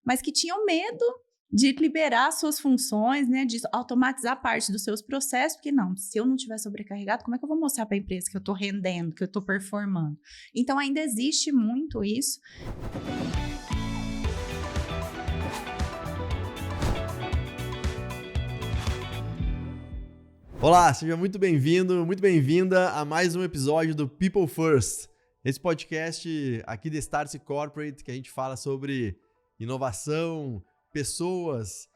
mas que tinham medo de liberar suas funções, né, de automatizar parte dos seus processos, porque não, se eu não estiver sobrecarregado, como é que eu vou mostrar para a empresa que eu estou rendendo, que eu estou performando? Então, ainda existe muito isso. Olá, seja muito bem-vindo, muito bem-vinda a mais um episódio do People First. Esse podcast aqui da Startse Corporate, que a gente fala sobre inovação, pessoas,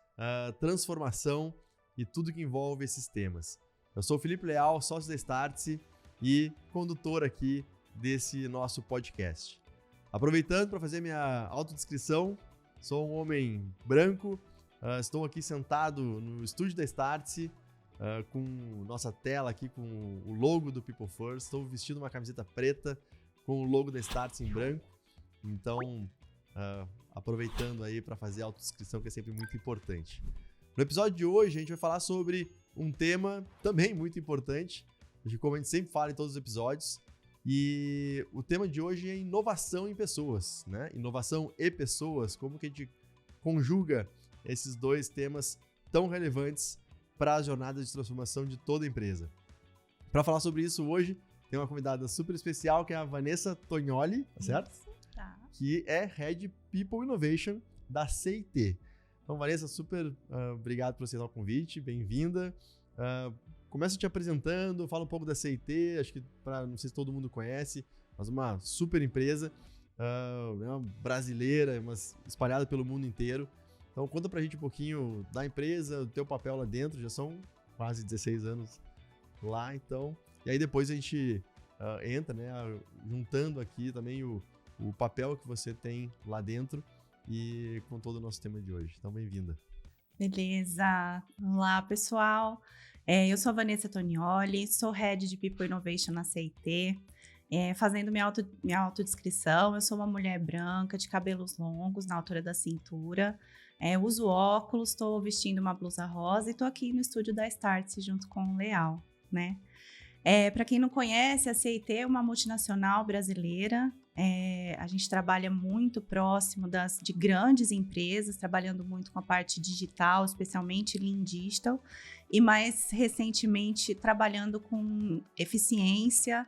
transformação e tudo que envolve esses temas. Eu sou o Felipe Leal, sócio da Startse e condutor aqui desse nosso podcast. Aproveitando para fazer minha autodescrição, sou um homem branco, estou aqui sentado no estúdio da Startse, com nossa tela aqui com o logo do People First. Estou vestindo uma camiseta preta com o logo da Startse em branco. Então, aproveitando aí para fazer a autodescrição, que é sempre muito importante. No episódio de hoje, a gente vai falar sobre um tema também muito importante, como a gente sempre fala em todos os episódios. E o tema de hoje é inovação em pessoas, né? Inovação e pessoas, como que a gente conjuga esses dois temas tão relevantes para a jornada de transformação de toda a empresa. Para falar sobre isso hoje, tem uma convidada super especial, que é a Vanessa Tognoli, certo? Tá. Que é Head People Innovation da CIT. Então, Vanessa, super obrigado por aceitar o convite, bem-vinda. Começa te apresentando, fala um pouco da CIT, acho que não sei se todo mundo conhece, mas uma super empresa, uma brasileira, mas espalhada pelo mundo inteiro. Então conta pra gente um pouquinho da empresa, do teu papel lá dentro, já são quase 16 anos lá, então. E aí depois a gente entra, né, juntando aqui também o papel que você tem lá dentro e com todo o nosso tema de hoje. Então, bem-vinda. Beleza. Olá, pessoal. Eu sou a Vanessa Tognoli, sou Head de People Innovation na CIT. Fazendo minha autodescrição, eu sou uma mulher branca, de cabelos longos, na altura da cintura. Uso óculos, estou vestindo uma blusa rosa e estou aqui no estúdio da Startse junto com o Leal, né? Para quem não conhece, a CIT é uma multinacional brasileira. A gente trabalha muito próximo de grandes empresas, trabalhando muito com a parte digital, especialmente Lean Digital, e mais recentemente trabalhando com eficiência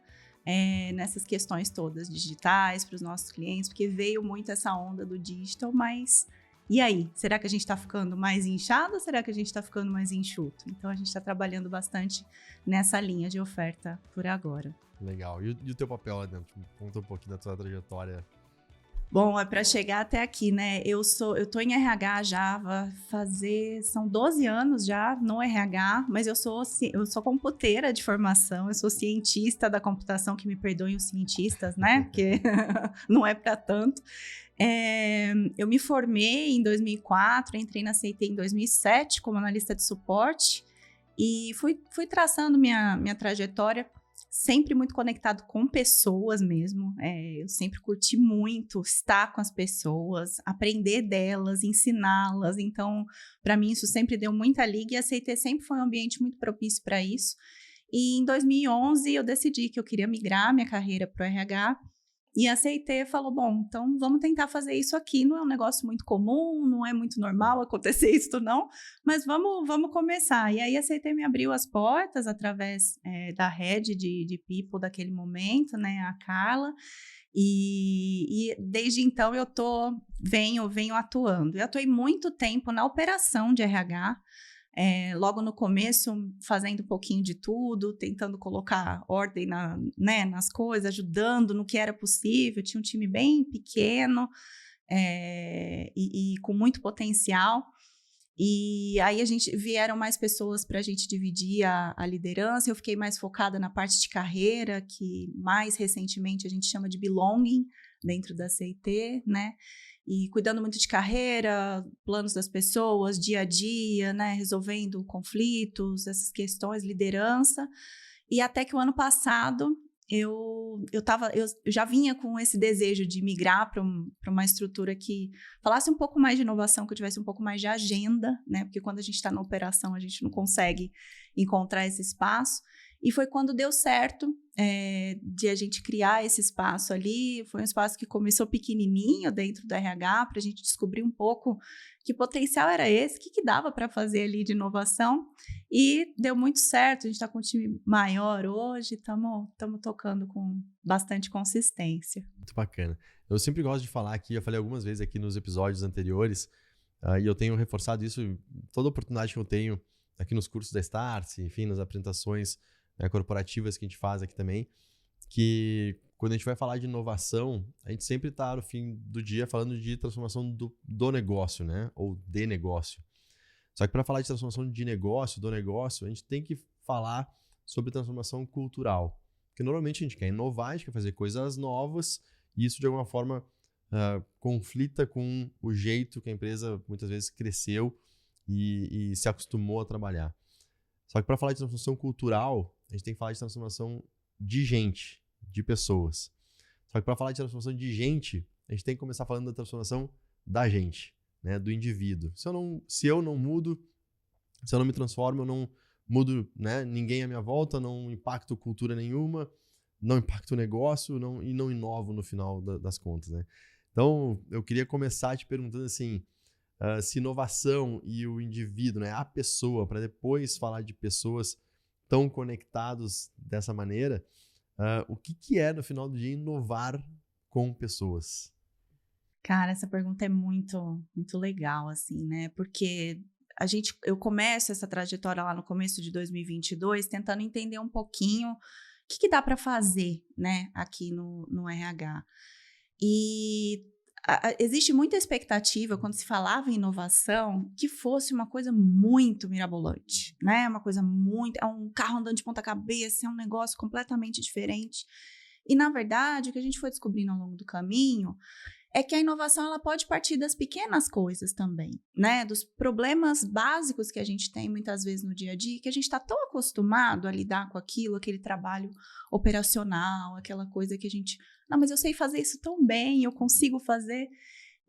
nessas questões todas digitais para os nossos clientes, porque veio muito essa onda do digital, mas e aí? Será que a gente está ficando mais inchado ou será que a gente está ficando mais enxuto? Então, a gente está trabalhando bastante nessa linha de oferta por agora. Legal. E o teu papel lá dentro? Conta um pouquinho da tua trajetória. Bom, para chegar até aqui, né? Eu tô em RH já, são 12 anos já no RH, mas eu sou computeira de formação, eu sou cientista da computação, que me perdoem os cientistas, né? Porque não é para tanto. Eu me formei em 2004, entrei na CIT em 2007 como analista de suporte e fui traçando minha trajetória, sempre muito conectado com pessoas mesmo. Eu sempre curti muito estar com as pessoas, aprender delas, ensiná-las. Então, para mim, isso sempre deu muita liga e a CIT sempre foi um ambiente muito propício para isso. E em 2011, eu decidi que eu queria migrar minha carreira para o RH. E a CIT falou, bom, então vamos tentar fazer isso aqui. Não é um negócio muito comum, não é muito normal acontecer isso não, mas vamos começar. E aí a CIT me abriu as portas através da Head de People daquele momento, né, a Carla. E desde então eu venho atuando. Eu atuei muito tempo na operação de RH, logo no começo, fazendo um pouquinho de tudo, tentando colocar ordem nas coisas, ajudando no que era possível. Tinha um time bem pequeno e com muito potencial. E aí vieram mais pessoas para a gente dividir a liderança. Eu fiquei mais focada na parte de carreira, que mais recentemente a gente chama de belonging dentro da CIT, né? E cuidando muito de carreira, planos das pessoas, dia a dia, né? Resolvendo conflitos, essas questões, liderança. E até que o ano passado eu já vinha com esse desejo de migrar para uma estrutura que falasse um pouco mais de inovação, que eu tivesse um pouco mais de agenda, né? Porque quando a gente está na operação, a gente não consegue encontrar esse espaço. E foi quando deu certo de a gente criar esse espaço ali. Foi um espaço que começou pequenininho dentro do RH, para a gente descobrir um pouco que potencial era esse, o que dava para fazer ali de inovação. E deu muito certo, a gente está com um time maior hoje, estamos tocando com bastante consistência. Muito bacana. Eu sempre gosto de falar aqui, eu falei algumas vezes aqui nos episódios anteriores, e eu tenho reforçado isso em toda oportunidade que eu tenho aqui nos cursos da Startse, enfim, nas apresentações corporativas que a gente faz aqui também, que quando a gente vai falar de inovação, a gente sempre está no fim do dia falando de transformação do negócio, né? Ou de negócio. Só que para falar de transformação de negócio, do negócio, a gente tem que falar sobre transformação cultural. Porque normalmente a gente quer inovar, a gente quer fazer coisas novas, e isso de alguma forma conflita com o jeito que a empresa muitas vezes cresceu e se acostumou a trabalhar. Só que para falar de transformação cultural, a gente tem que falar de transformação de gente, de pessoas. Só que para falar de transformação de gente, a gente tem que começar falando da transformação da gente, né, do indivíduo. Se eu não mudo, se eu não me transformo, eu não mudo, né, ninguém à minha volta, não impacto cultura nenhuma, não impacto o negócio e não inovo no final das contas, né? Então, eu queria começar te perguntando assim, se inovação e o indivíduo, né, a pessoa, para depois falar de pessoas tão conectados dessa maneira, o que é, no final do dia, inovar com pessoas? Cara, essa pergunta é muito, muito legal, assim, né? Porque eu começo essa trajetória lá no começo de 2022 tentando entender um pouquinho o que dá para fazer, né, aqui no RH. E existe muita expectativa quando se falava em inovação que fosse uma coisa muito mirabolante, né? Uma coisa muito... É um carro andando de ponta cabeça, é um negócio completamente diferente. E, na verdade, o que a gente foi descobrindo ao longo do caminho é que a inovação ela pode partir das pequenas coisas também, né? Dos problemas básicos que a gente tem muitas vezes no dia a dia, que a gente está tão acostumado a lidar com aquilo, aquele trabalho operacional, aquela coisa que a gente... Não, mas eu sei fazer isso tão bem, eu consigo fazer.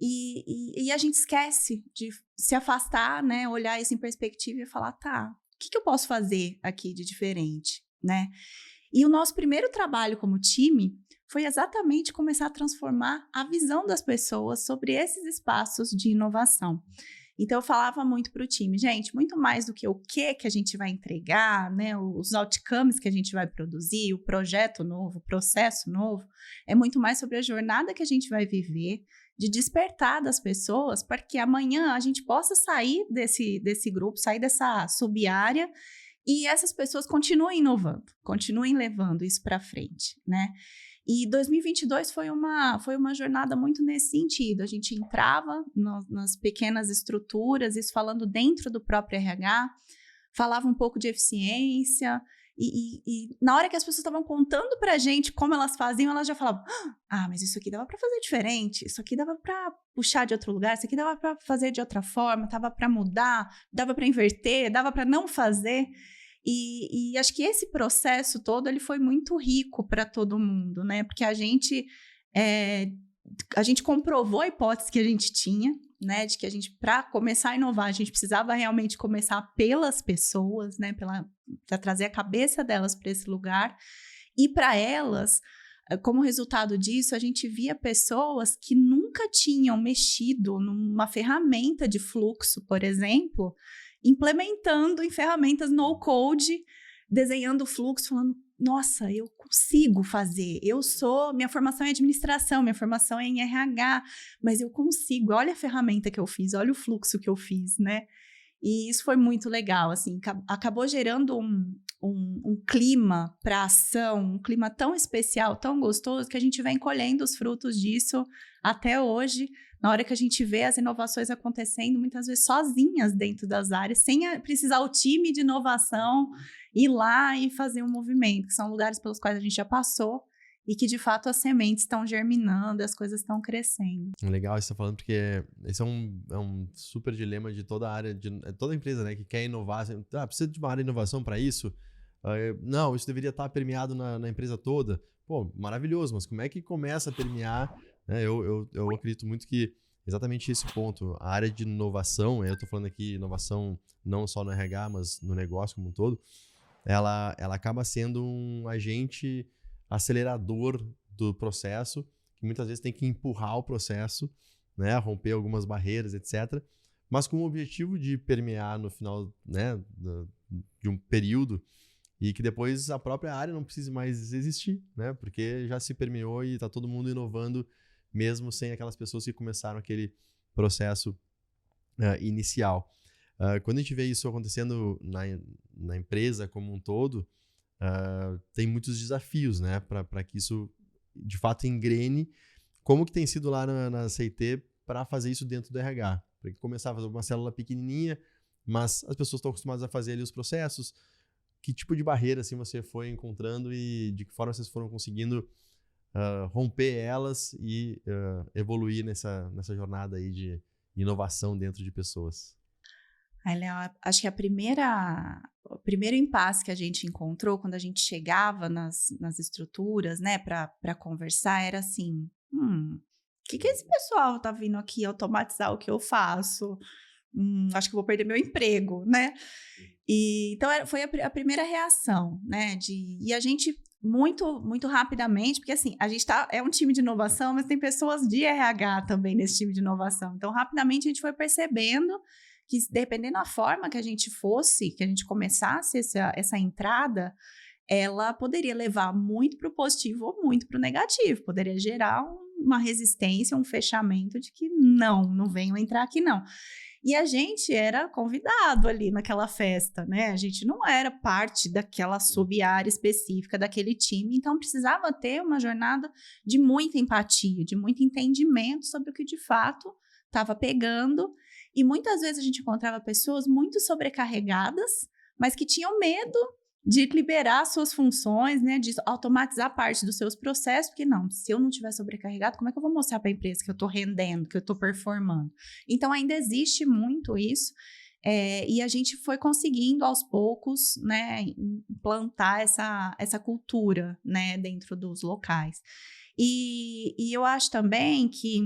E a gente esquece de se afastar, né? Olhar isso em perspectiva e falar, tá, o que eu posso fazer aqui de diferente, né? E o nosso primeiro trabalho como time foi exatamente começar a transformar a visão das pessoas sobre esses espaços de inovação. Então, eu falava muito para o time, gente, muito mais do que o que a gente vai entregar, né, os outcomes que a gente vai produzir, o projeto novo, o processo novo, é muito mais sobre a jornada que a gente vai viver, de despertar das pessoas para que amanhã a gente possa sair desse grupo, sair dessa sub-área e essas pessoas continuem inovando, continuem levando isso para frente, né? E 2022 foi uma jornada muito nesse sentido. A gente entrava nas pequenas estruturas, isso falando dentro do próprio RH, falava um pouco de eficiência, e na hora que as pessoas estavam contando para a gente como elas faziam, elas já falavam, mas isso aqui dava para fazer diferente, isso aqui dava para puxar de outro lugar, isso aqui dava para fazer de outra forma, dava para mudar, dava para inverter, dava para não fazer. E acho que esse processo todo ele foi muito rico para todo mundo, né? Porque a gente comprovou a hipótese que a gente tinha, né? De que a gente, para começar a inovar, a gente precisava realmente começar pelas pessoas, né? Para trazer a cabeça delas para esse lugar. E para elas, como resultado disso, a gente via pessoas que nunca tinham mexido numa ferramenta de fluxo, por exemplo, implementando em ferramentas no-code, desenhando o fluxo, falando, nossa, eu consigo fazer, minha formação é administração, minha formação é em RH, mas eu consigo, olha a ferramenta que eu fiz, olha o fluxo que eu fiz, né? E isso foi muito legal, assim, acabou gerando um clima para ação, um clima tão especial, tão gostoso, que a gente vem colhendo os frutos disso até hoje, na hora que a gente vê as inovações acontecendo, muitas vezes sozinhas dentro das áreas, sem precisar o time de inovação ir lá e fazer um movimento, que são lugares pelos quais a gente já passou e que, de fato, as sementes estão germinando, as coisas estão crescendo. Legal isso que você está falando, porque esse é um super dilema de toda a área, de toda empresa, né, que quer inovar. Precisa de uma área de inovação para isso? Não, isso deveria estar permeado na empresa toda. Pô, maravilhoso, mas como é que começa a permear? Eu acredito muito que exatamente esse ponto, a área de inovação, eu estou falando aqui inovação não só no RH, mas no negócio como um todo, ela acaba sendo um agente acelerador do processo, que muitas vezes tem que empurrar o processo, né, romper algumas barreiras, etc., mas com o objetivo de permear no final, né, de um período, e que depois a própria área não precise mais existir, né, porque já se permeou e está todo mundo inovando, mesmo sem aquelas pessoas que começaram aquele processo inicial. Quando a gente vê isso acontecendo na empresa como um todo, tem muitos desafios, né, para que isso de fato engrene. Como que tem sido lá na CIT para fazer isso dentro do RH? Porque começar a fazer uma célula pequenininha, mas as pessoas estão acostumadas a fazer ali os processos. Que tipo de barreira assim, você foi encontrando e de que forma vocês foram conseguindo romper elas e evoluir nessa jornada aí de inovação dentro de pessoas? Aí, Léo, acho que o primeiro impasse que a gente encontrou quando a gente chegava nas estruturas, né, para conversar, era assim, que esse pessoal tá vindo aqui automatizar o que eu faço? Acho que eu vou perder meu emprego, né? E, então, foi a primeira reação, né? E a gente, muito rapidamente, porque assim, a gente é um time de inovação, mas tem pessoas de RH também nesse time de inovação. Então, rapidamente a gente foi percebendo que, dependendo da forma que a gente começasse essa entrada, ela poderia levar muito para o positivo ou muito para o negativo. Poderia gerar uma resistência, um fechamento de que não venham entrar aqui, não. E a gente era convidado ali naquela festa, né? A gente não era parte daquela sub-área específica daquele time, então precisava ter uma jornada de muita empatia, de muito entendimento sobre o que de fato estava pegando. E muitas vezes a gente encontrava pessoas muito sobrecarregadas, mas que tinham medo de liberar suas funções, né, de automatizar parte dos seus processos, porque não, se eu não estiver sobrecarregado, como é que eu vou mostrar para a empresa que eu estou rendendo, que eu estou performando? Então, ainda existe muito isso, e a gente foi conseguindo, aos poucos, né, implantar essa cultura, né, dentro dos locais. E eu acho também que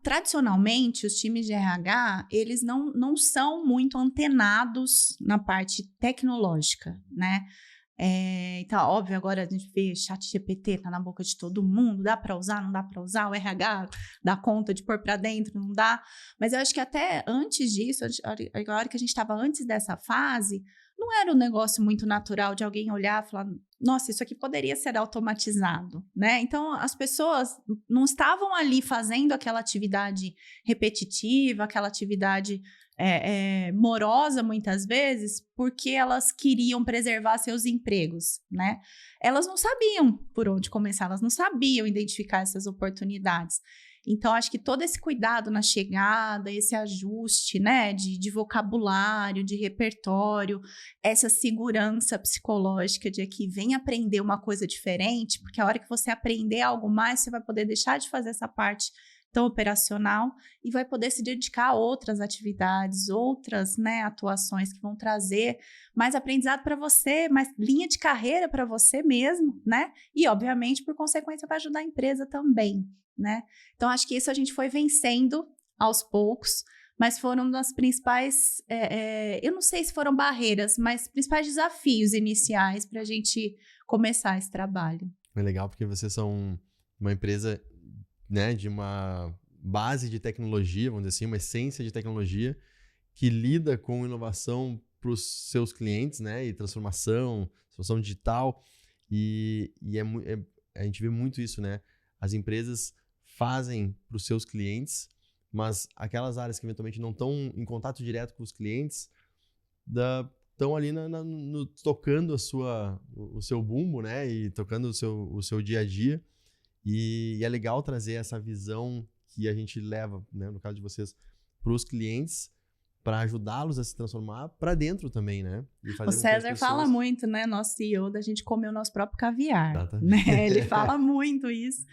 tradicionalmente, os times de RH, eles não são muito antenados na parte tecnológica, né? Então, óbvio, agora a gente vê ChatGPT, tá na boca de todo mundo, dá para usar, não dá para usar, o RH dá conta de pôr para dentro, não dá. Mas eu acho que até antes disso, a hora que a gente estava antes dessa fase, não era um negócio muito natural de alguém olhar e falar, nossa, isso aqui poderia ser automatizado, né? Então, as pessoas não estavam ali fazendo aquela atividade repetitiva, aquela atividade morosa, muitas vezes, porque elas queriam preservar seus empregos, né? Elas não sabiam por onde começar, elas não sabiam identificar essas oportunidades. Então, acho que todo esse cuidado na chegada, esse ajuste, né, de vocabulário, de repertório, essa segurança psicológica de que vem aprender uma coisa diferente, porque a hora que você aprender algo mais, você vai poder deixar de fazer essa parte tão operacional e vai poder se dedicar a outras atividades, outras, né, atuações que vão trazer mais aprendizado para você, mais linha de carreira para você mesmo, né? E, obviamente, por consequência, vai ajudar a empresa também, né? Então, acho que isso a gente foi vencendo aos poucos, mas foram uma das principais, eu não sei se foram barreiras, mas principais desafios iniciais para a gente começar esse trabalho. É legal porque vocês são uma empresa, né, de uma base de tecnologia, vamos dizer assim, uma essência de tecnologia que lida com inovação para os seus clientes, né, e transformação digital, e a gente vê muito isso, né, as empresas fazem para os seus clientes, mas aquelas áreas que eventualmente não estão em contato direto com os clientes estão ali tocando o seu bumbo, né, e tocando o seu dia a dia. E é legal trazer essa visão que a gente leva, né, no caso de vocês, para os clientes, para ajudá-los a se transformar para dentro também, né? E fazer o César fala muito, né, nosso CEO, da gente comer o nosso próprio caviar, né? Ele fala muito isso.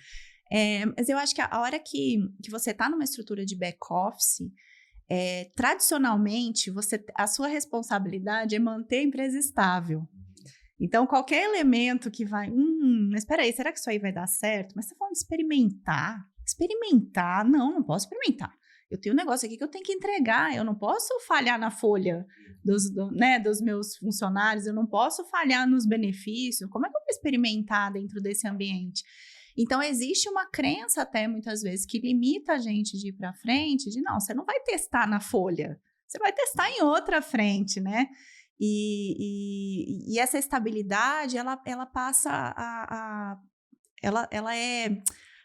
Mas eu acho que a hora que você está numa estrutura de back-office, tradicionalmente, a sua responsabilidade é manter a empresa estável. Então, qualquer elemento que vai... mas espera aí, será que isso aí vai dar certo? Mas você está falando de experimentar? Experimentar? Não posso experimentar. eu tenho um negócio aqui que eu tenho que entregar, eu não posso falhar na folha dos meus funcionários, eu não posso falhar nos benefícios, como é que eu vou experimentar dentro desse ambiente? Então, existe uma crença até, muitas vezes, que limita a gente de ir para frente, de não, você não vai testar na folha, você vai testar em outra frente, né? E essa estabilidade, ela passa ela é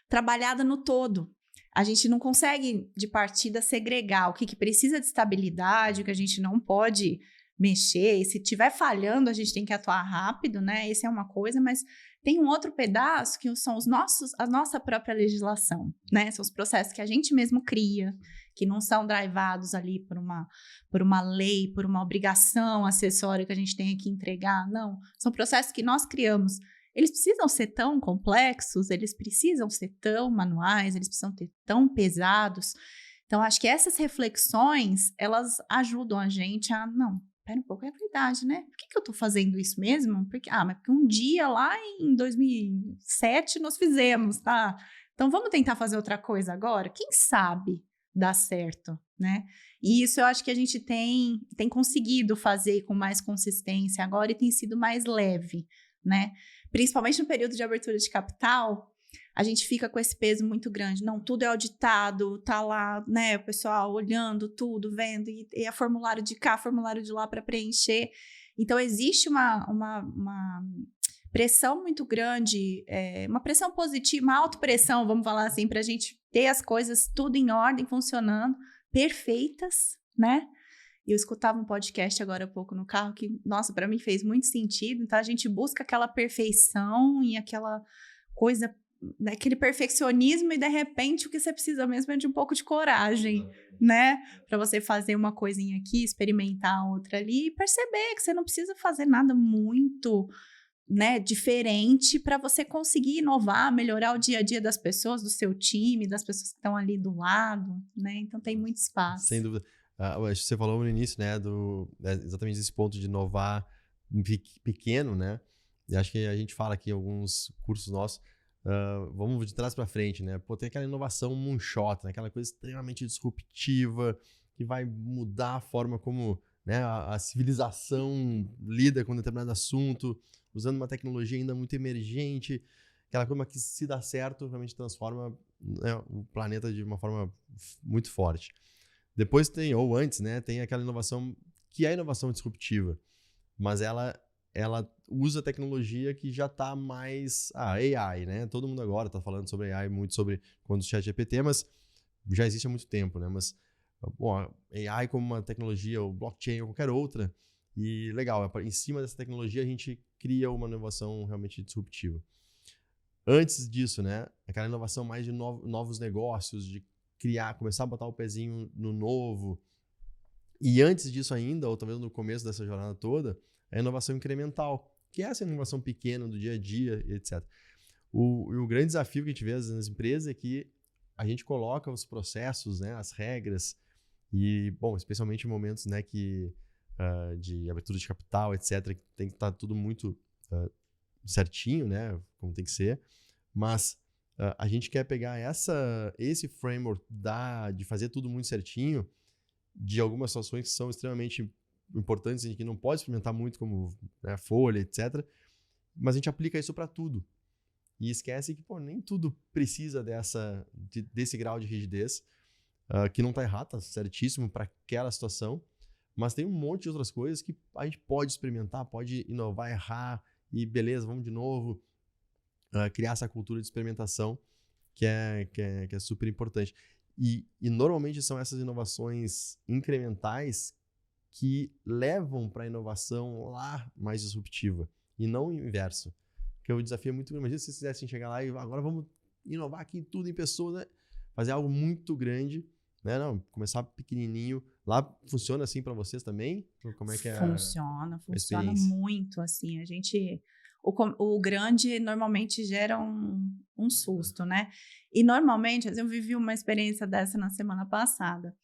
trabalhada no todo. A gente não consegue, de partida, segregar o que precisa de estabilidade, o que a gente não pode mexer. E se estiver falhando, a gente tem que atuar rápido, né? Essa é uma coisa, mas tem um outro pedaço que são a nossa própria legislação, né? São os processos que a gente mesmo cria, que não são drivados ali por uma lei, por uma obrigação acessória que a gente tem que entregar. Não, são processos que nós criamos. Eles precisam ser tão complexos, eles precisam ser tão manuais, eles precisam ser tão pesados. Então, acho que essas reflexões, elas ajudam a gente a, não, pera um pouco, é verdade, né? Por que eu tô fazendo isso mesmo? Mas porque um dia lá em 2007 nós fizemos, tá? Então, vamos tentar fazer outra coisa agora? Quem sabe dá certo, né? E isso eu acho que a gente tem conseguido fazer com mais consistência agora e tem sido mais leve, né? Principalmente no período de abertura de capital, a gente fica com esse peso muito grande. Não, tudo é auditado, tá lá, né, o pessoal olhando tudo, vendo, e é formulário de cá, formulário de lá para preencher. Então, existe uma pressão muito grande, uma pressão positiva, uma autopressão, vamos falar assim, para a gente ter as coisas tudo em ordem, funcionando, perfeitas, né? Eu escutava um podcast agora há pouco no carro que, nossa, para mim fez muito sentido. Então, a gente busca aquela perfeição e aquela coisa, aquele perfeccionismo e, de repente, o que você precisa mesmo é de um pouco de coragem, né? Para você fazer uma coisinha aqui, experimentar outra ali e perceber que você não precisa fazer nada muito, né, diferente para você conseguir inovar, melhorar o dia a dia das pessoas, do seu time, das pessoas que estão ali do lado, né? Então, tem muito espaço. Sem dúvida. Acho que você falou no início, né, exatamente desse ponto de inovar pequeno, né? E acho que a gente fala aqui em alguns cursos nossos, vamos de trás para frente, né? Pô, tem aquela inovação moonshot, né? Aquela coisa extremamente disruptiva que vai mudar a forma como, né, a civilização lida com determinado assunto, usando uma tecnologia ainda muito emergente, aquela coisa que, se dá certo, realmente transforma, né, o planeta de uma forma muito forte. Depois tem, ou antes, né, tem aquela inovação que é inovação disruptiva, mas ela usa tecnologia que já está mais... AI, né? Todo mundo agora está falando sobre AI, muito sobre quando o ChatGPT, mas já existe há muito tempo, né? Mas, bom, AI como uma tecnologia, ou blockchain, ou qualquer outra, e legal, em cima dessa tecnologia a gente cria uma inovação realmente disruptiva. Antes disso, né, aquela inovação mais de novos negócios, de criar, começar a botar o pezinho no novo. E antes disso ainda, ou talvez no começo dessa jornada toda, é a inovação incremental, que é essa inovação pequena do dia a dia, etc. O grande desafio que a gente vê nas empresas é que a gente coloca os processos, né, as regras, e, bom, especialmente em momentos, né, de abertura de capital, etc., que tem que estar tudo muito certinho, né, como tem que ser, mas a gente quer pegar esse framework de fazer tudo muito certinho, de algumas situações que são extremamente importantes, a gente não pode experimentar muito, como, né, folha, etc., mas a gente aplica isso para tudo. E esquece que, pô, nem tudo precisa desse grau de rigidez, que não está errado, está certíssimo para aquela situação, mas tem um monte de outras coisas que a gente pode experimentar, pode inovar, errar, e beleza, vamos de novo. Criar essa cultura de experimentação que é super importante. E normalmente são essas inovações incrementais que levam para a inovação lá mais disruptiva, e não o inverso. Porque o desafio é muito grande. Imagina se vocês quisessem chegar lá e agora vamos inovar aqui tudo em pessoas, né? Fazer algo muito grande, né? Não, começar pequenininho. Lá funciona assim para vocês também? Como é que é? Funciona muito assim. A gente... O grande normalmente gera um susto, né? E normalmente, eu vivi uma experiência dessa na semana passada,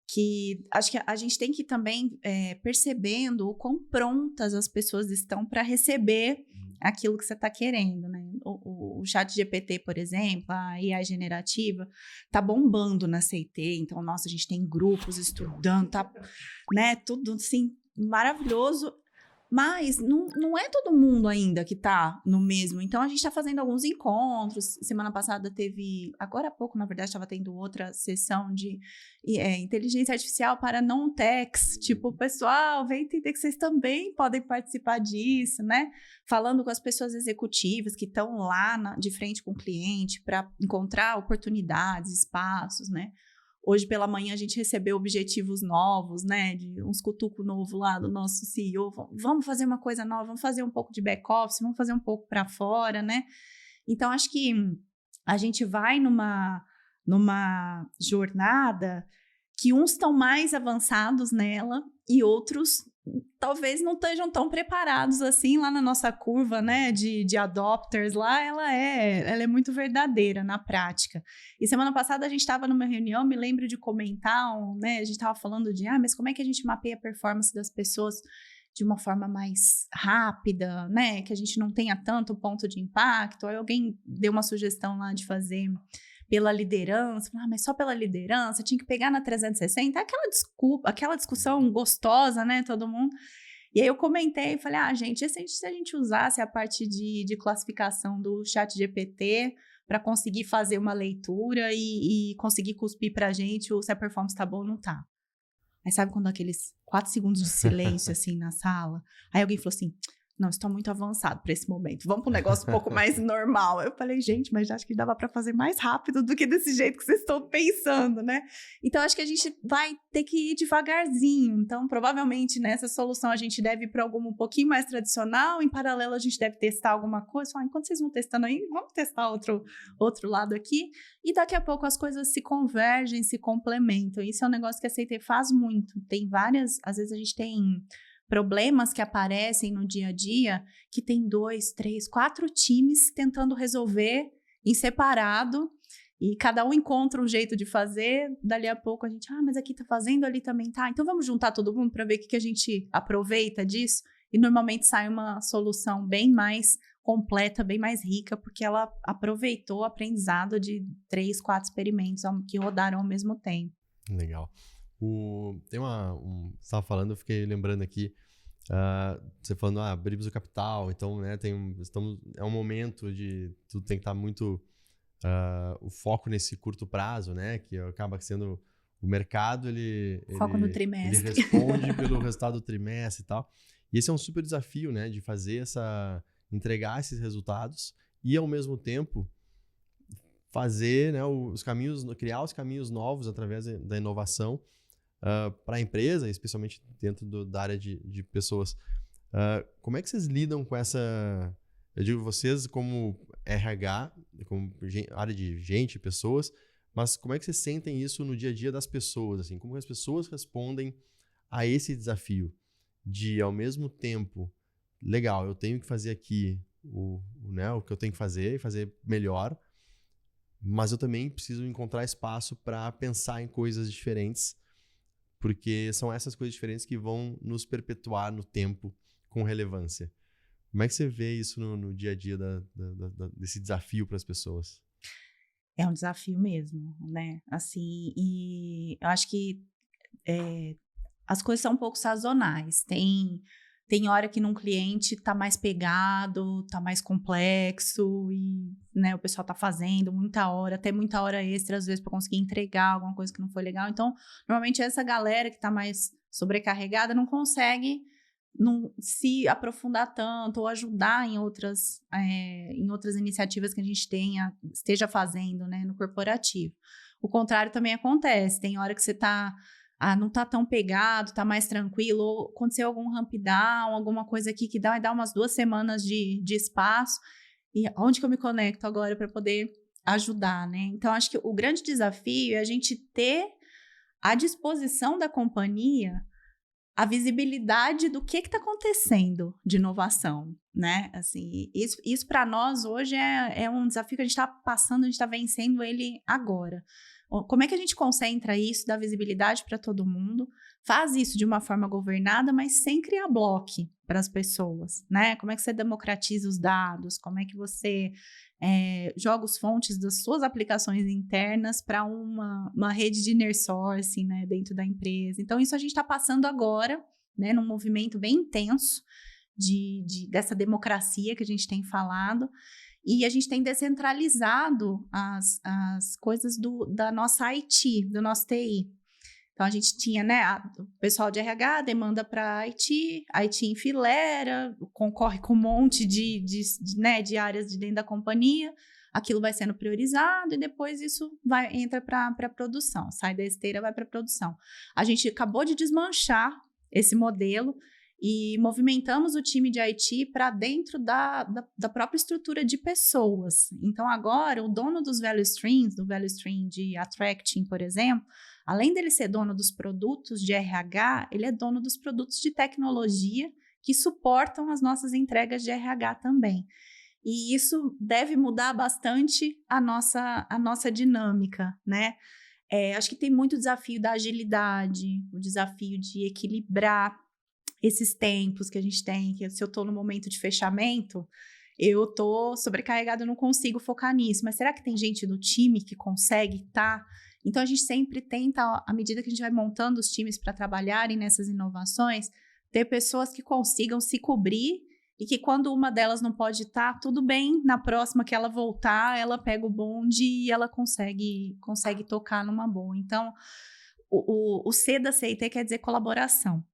que acho que a gente tem que ir também percebendo o quão prontas as pessoas estão para receber aquilo que você está querendo, né? O ChatGPT, por exemplo, a IA generativa, tá bombando na CT, então, nossa, a gente tem grupos estudando, tá, né, tudo assim, maravilhoso. Mas não é todo mundo ainda que tá no mesmo. Então, a gente tá fazendo alguns encontros. Semana passada teve... Agora há pouco, na verdade, estava tendo outra sessão de inteligência artificial para não-techs. Tipo, pessoal, vem entender que vocês também podem participar disso, né? Falando com as pessoas executivas que estão lá de frente com o cliente para encontrar oportunidades, espaços, né? Hoje pela manhã a gente recebeu objetivos novos, né? De uns cutuco novo lá do nosso CEO. Vamos fazer uma coisa nova, vamos fazer um pouco de back-office, vamos fazer um pouco para fora, né? Então, acho que a gente vai numa jornada que uns estão mais avançados nela e outros talvez não estejam tão preparados assim lá na nossa curva, né, de adopters lá, ela é muito verdadeira na prática. E semana passada a gente estava numa reunião, me lembro de comentar, né, a gente estava falando de, mas como é que a gente mapeia a performance das pessoas de uma forma mais rápida, né, que a gente não tenha tanto ponto de impacto. Aí alguém deu uma sugestão lá de fazer pela liderança, mas só pela liderança, tinha que pegar na 360, aquela discussão gostosa, né, todo mundo. E aí eu comentei, falei, gente, se a gente usasse a parte de classificação do ChatGPT para conseguir fazer uma leitura e conseguir cuspir pra gente se a performance tá boa ou não tá. Aí sabe quando aqueles 4 segundos de silêncio, assim, na sala? Aí alguém falou assim, não, isso tá muito avançado para esse momento. Vamos para um negócio um pouco mais normal. Eu falei, gente, mas acho que dava para fazer mais rápido do que desse jeito que vocês estão pensando, né? Então, acho que a gente vai ter que ir devagarzinho. Então, provavelmente, nessa solução, a gente deve ir para algum um pouquinho mais tradicional. Em paralelo, a gente deve testar alguma coisa. Enquanto vocês vão testando aí, vamos testar outro lado aqui. E daqui a pouco as coisas se convergem, se complementam. Isso é um negócio que a CT faz muito. Tem várias... Às vezes, a gente tem problemas que aparecem no dia a dia, que tem 2, 3, 4 times tentando resolver em separado, e cada um encontra um jeito de fazer. Dali a pouco a gente, mas aqui tá fazendo, ali também tá, então vamos juntar todo mundo para ver o que a gente aproveita disso, e normalmente sai uma solução bem mais completa, bem mais rica, porque ela aproveitou o aprendizado de 3, 4 experimentos que rodaram ao mesmo tempo. Legal. Tem você estava falando, eu fiquei lembrando aqui, você falando, abrimos o capital, então, né, é um momento de tudo tem que estar muito, o foco nesse curto prazo, né, que acaba sendo o mercado, foco no trimestre. Ele responde pelo resultado do trimestre e tal. E esse é um super desafio, né, de entregar esses resultados e, ao mesmo tempo, fazer, né, criar os caminhos novos através da inovação para a empresa, especialmente dentro da área de pessoas. Como é que vocês lidam com essa... Eu digo vocês como RH, como área de gente, pessoas, mas como é que vocês sentem isso no dia a dia das pessoas? Assim, como as pessoas respondem a esse desafio de, ao mesmo tempo, legal, eu tenho que fazer aqui o que eu tenho que fazer e fazer melhor, mas eu também preciso encontrar espaço para pensar em coisas diferentes, porque são essas coisas diferentes que vão nos perpetuar no tempo com relevância. Como é que você vê isso no dia a dia desse desafio para as pessoas? É um desafio mesmo, né? Assim, e eu acho que as coisas são um pouco sazonais. Tem hora que num cliente tá mais pegado, tá mais complexo e, né, o pessoal tá fazendo muita hora, até muita hora extra às vezes para conseguir entregar alguma coisa que não foi legal. Então, normalmente essa galera que tá mais sobrecarregada não consegue se aprofundar tanto ou ajudar em outras iniciativas que a gente esteja fazendo, né, no corporativo. O contrário também acontece. Tem hora que você não tá tão pegado, tá mais tranquilo, ou aconteceu algum ramp down, alguma coisa aqui que dá umas 2 semanas de espaço, e onde que eu me conecto agora para poder ajudar, né? Então, acho que o grande desafio é a gente ter à disposição da companhia a visibilidade do que está acontecendo de inovação, né? Assim, isso para nós hoje é um desafio que a gente está passando, a gente está vencendo ele agora. Como é que a gente concentra isso, dá visibilidade para todo mundo, faz isso de uma forma governada, mas sem criar bloco para as pessoas, né? Como é que você democratiza os dados? Como é que você joga as fontes das suas aplicações internas para uma rede de inner sourcing, né, dentro da empresa? Então, isso a gente está passando agora, né, num movimento bem intenso dessa democracia que a gente tem falado. E a gente tem descentralizado as coisas da nossa IT, do nosso TI. Então, a gente tinha, né, o pessoal de RH demanda para IT enfileira, concorre com um monte de áreas de dentro da companhia, aquilo vai sendo priorizado e depois isso entra para a produção, sai da esteira, vai para a produção. A gente acabou de desmanchar esse modelo e movimentamos o time de IT para dentro da própria estrutura de pessoas. Então, agora, o dono dos value streams, do value stream de attracting, por exemplo, além dele ser dono dos produtos de RH, ele é dono dos produtos de tecnologia que suportam as nossas entregas de RH também. E isso deve mudar bastante a nossa dinâmica, né? Acho que tem muito desafio da agilidade, o desafio de equilibrar esses tempos que a gente tem, que se eu estou no momento de fechamento, eu estou sobrecarregada, eu não consigo focar nisso. Mas será que tem gente do time que consegue estar? Então, a gente sempre tenta, à medida que a gente vai montando os times para trabalharem nessas inovações, ter pessoas que consigam se cobrir e que quando uma delas não pode estar, tudo bem, na próxima que ela voltar, ela pega o bonde e ela consegue tocar numa boa. Então, o C da CIT quer dizer colaboração.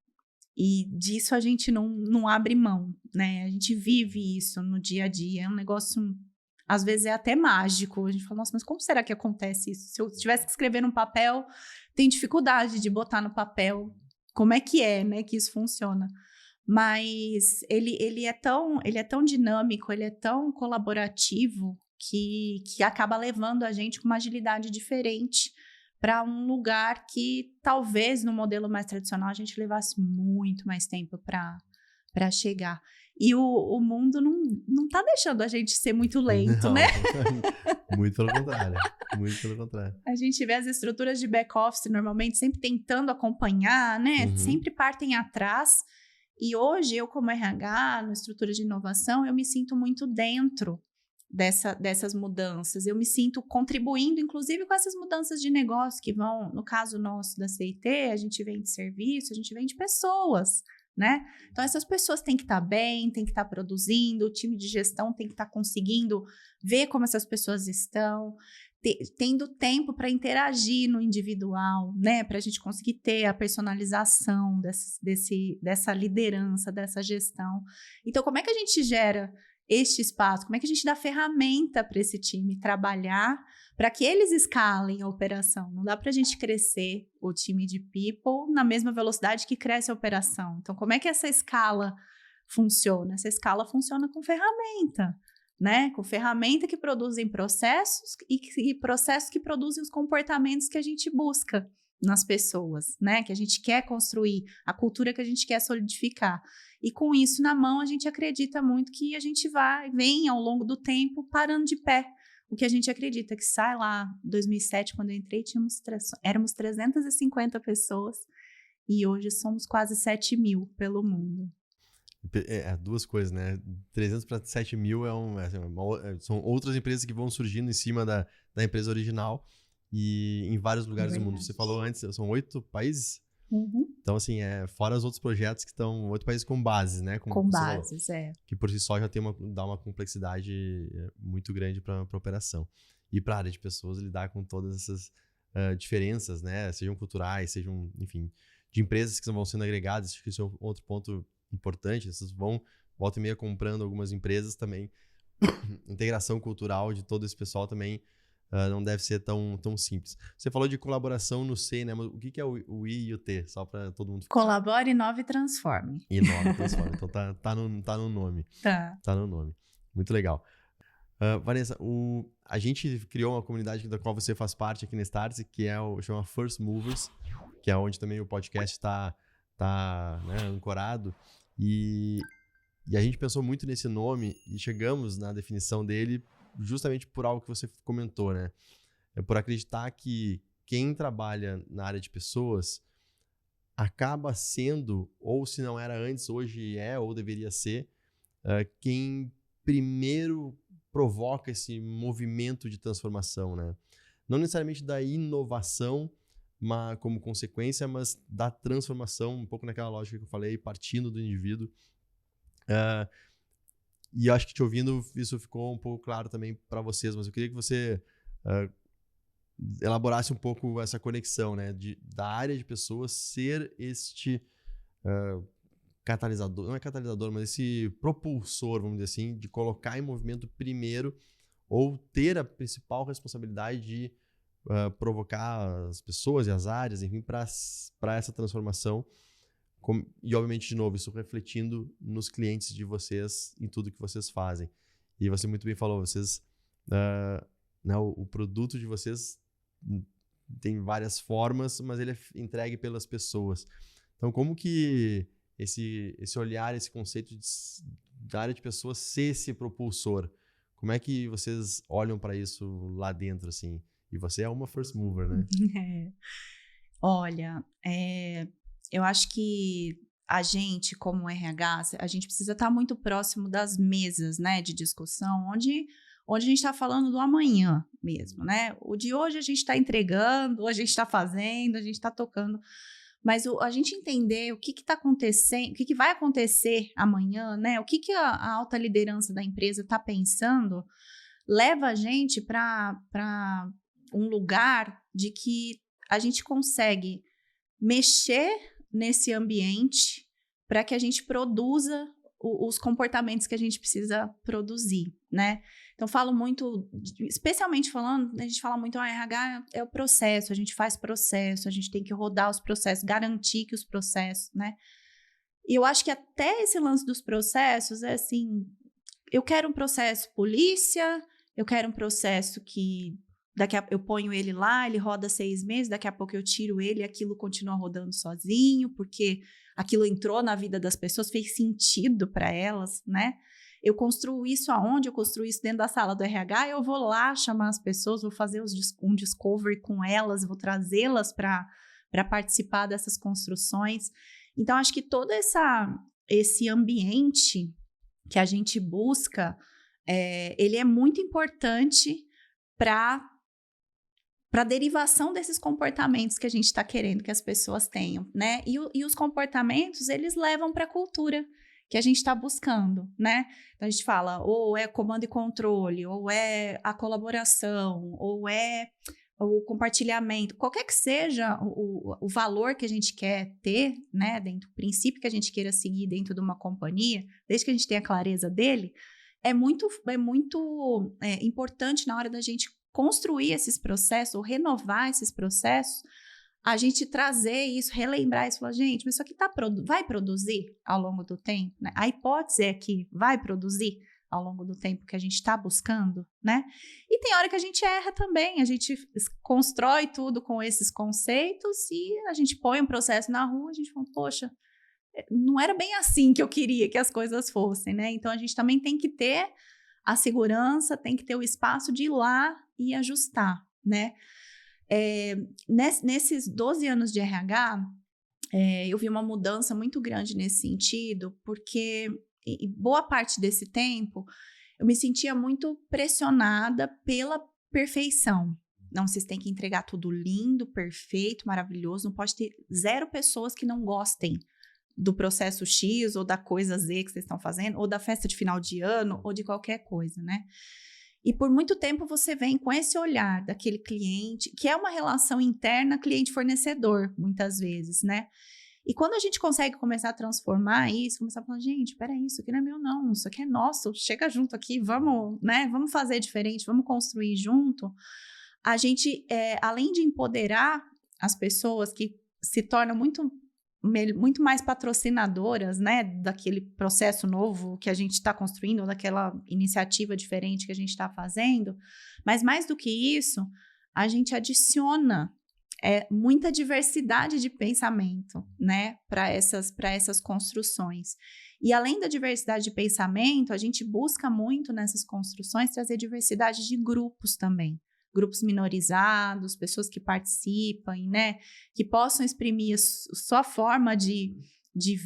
E disso a gente não abre mão, né? A gente vive isso no dia a dia. É um negócio, às vezes, é até mágico. A gente fala, nossa, mas como será que acontece isso? Se eu tivesse que escrever num papel, tem dificuldade de botar no papel como é, né, que isso funciona. Mas ele é tão dinâmico, ele é tão colaborativo que acaba levando a gente com uma agilidade diferente para um lugar que talvez no modelo mais tradicional a gente levasse muito mais tempo para chegar. E o mundo não está deixando a gente ser muito lento, não, né? Muito pelo contrário. Muito pelo contrário. A gente vê as estruturas de back-office normalmente sempre tentando acompanhar, né? Uhum. Sempre partem atrás. E hoje, eu como RH, na estrutura de inovação, eu me sinto muito dentro dessas mudanças. Eu me sinto contribuindo, inclusive, com essas mudanças de negócio que vão, no caso nosso da CIT, a gente vende serviço, a gente vende pessoas, né? Então, essas pessoas têm que estar bem, têm que estar produzindo, o time de gestão tem que estar conseguindo ver como essas pessoas estão, tendo tempo para interagir no individual, né? Para a gente conseguir ter a personalização dessa liderança, dessa gestão. Então, como é que a gente gera este espaço? Como é que a gente dá ferramenta para esse time trabalhar para que eles escalem a operação? Não dá para a gente crescer o time de people na mesma velocidade que cresce a operação. Então, como é que essa escala funciona? Essa escala funciona com ferramenta, né? Com ferramenta que produzem processos e processos que produzem os comportamentos que a gente busca nas pessoas, né? Que a gente quer construir, a cultura que a gente quer solidificar. E com isso na mão, a gente acredita muito que a gente vem ao longo do tempo parando de pé. O que a gente acredita que sai lá, em 2007, quando eu entrei, éramos 350 pessoas e hoje somos quase 7 mil pelo mundo. Duas coisas, né? 300 para 7 mil são outras empresas que vão surgindo em cima da empresa original e em vários lugares do mundo. Você falou antes, são 8 países? Uhum. Então, assim, fora os outros projetos que estão 8 países com bases, né? Com bases, que por si só já dá uma complexidade muito grande para a operação. E para a área de pessoas lidar com todas essas diferenças, né? Sejam culturais, sejam, enfim, de empresas que vão sendo agregadas. Acho que isso é outro ponto importante. Vocês volta e meia comprando algumas empresas também. Integração cultural de todo esse pessoal também não deve ser tão simples. Você falou de colaboração no C, né? Mas o que é o I e o T? Só para todo mundo... Colabore, inove e transforme. Inove e transforme. Então tá no nome. Tá no nome. Muito legal. Vanessa, a gente criou uma comunidade da qual você faz parte aqui na Startse, que chama First Movers, que é onde também o podcast está né, ancorado. E a gente pensou muito nesse nome e chegamos na definição dele justamente por algo que você comentou, né? Por acreditar que quem trabalha na área de pessoas acaba sendo, ou se não era antes, hoje é ou deveria ser, quem primeiro provoca esse movimento de transformação, né? Não necessariamente da inovação como consequência, mas da transformação, um pouco naquela lógica que eu falei, partindo do indivíduo. E eu acho que te ouvindo, isso ficou um pouco claro também para vocês, mas eu queria que você elaborasse um pouco essa conexão, né? Da área de pessoas ser este catalisador, não é catalisador, mas esse propulsor, vamos dizer assim, de colocar em movimento primeiro ou ter a principal responsabilidade de provocar as pessoas e as áreas, enfim, para essa transformação. E, obviamente, de novo, isso refletindo nos clientes de vocês, em tudo que vocês fazem. E você muito bem falou, vocês, né, o produto de vocês tem várias formas, mas ele é entregue pelas pessoas. Então, como que esse olhar, esse conceito da área de pessoas ser esse propulsor, como é que vocês olham para isso lá dentro, assim? E você é uma first mover, né? Olha, eu acho que a gente, como RH, a gente precisa estar muito próximo das mesas, né, de discussão, onde a gente está falando do amanhã mesmo, né? O de hoje a gente está entregando, a gente está fazendo, a gente está tocando, mas a gente entender o que está acontecendo, o que vai acontecer amanhã, né? O que a alta liderança da empresa está pensando, leva a gente para um lugar de que a gente consegue mexer nesse ambiente para que a gente produza os comportamentos que a gente precisa produzir, né? Então, falo muito, especialmente falando, a gente fala muito, RH é o processo, a gente faz processo, a gente tem que rodar os processos, garantir que os processos, né? E eu acho que até esse lance dos processos é assim, eu quero um processo polícia, eu quero um processo que eu ponho ele lá, ele roda 6 meses, daqui a pouco eu tiro ele e aquilo continua rodando sozinho, porque aquilo entrou na vida das pessoas, fez sentido para elas, né? Eu construo isso aonde? Eu construo isso dentro da sala do RH, eu vou lá chamar as pessoas, vou fazer um discovery com elas, vou trazê-las para participar dessas construções. Então, acho que todo esse ambiente que a gente busca, ele é muito importante para a derivação desses comportamentos que a gente está querendo que as pessoas tenham, né? E os comportamentos, eles levam para a cultura que a gente está buscando, né? Então, a gente fala, ou é comando e controle, ou é a colaboração, ou é o compartilhamento, qualquer que seja o valor que a gente quer ter, né? Dentro do princípio que a gente queira seguir dentro de uma companhia, desde que a gente tenha clareza dele, é muito importante na hora da gente construir esses processos, ou renovar esses processos, a gente trazer isso, relembrar isso, falar, gente, mas isso aqui vai produzir ao longo do tempo, né? A hipótese é que vai produzir ao longo do tempo que a gente está buscando, né? E tem hora que a gente erra também, a gente constrói tudo com esses conceitos e a gente põe um processo na rua, a gente fala, poxa, não era bem assim que eu queria que as coisas fossem, né? Então, a gente também tem que ter a segurança, tem que ter o espaço de ir lá e ajustar, né? Nesses 12 anos de RH, eu vi uma mudança muito grande nesse sentido, porque boa parte desse tempo eu me sentia muito pressionada pela perfeição. Não, vocês têm que entregar tudo lindo, perfeito, maravilhoso, não pode ter 0 pessoas que não gostem do processo X ou da coisa Z que vocês estão fazendo, ou da festa de final de ano, ou de qualquer coisa, né? E por muito tempo você vem com esse olhar daquele cliente, que é uma relação interna cliente-fornecedor, muitas vezes, né? E quando a gente consegue começar a transformar isso, começar a falar, gente, peraí, isso aqui não é meu não, isso aqui é nosso, chega junto aqui, vamos, né? Vamos fazer diferente, vamos construir junto. A gente, além de empoderar as pessoas que se tornam muito mais patrocinadoras, né, daquele processo novo que a gente está construindo, ou daquela iniciativa diferente que a gente está fazendo, mas mais do que isso, a gente adiciona muita diversidade de pensamento, né, para essas construções. E além da diversidade de pensamento, a gente busca muito nessas construções trazer diversidade de grupos também, grupos minorizados, pessoas que participem, né? Que possam exprimir sua forma de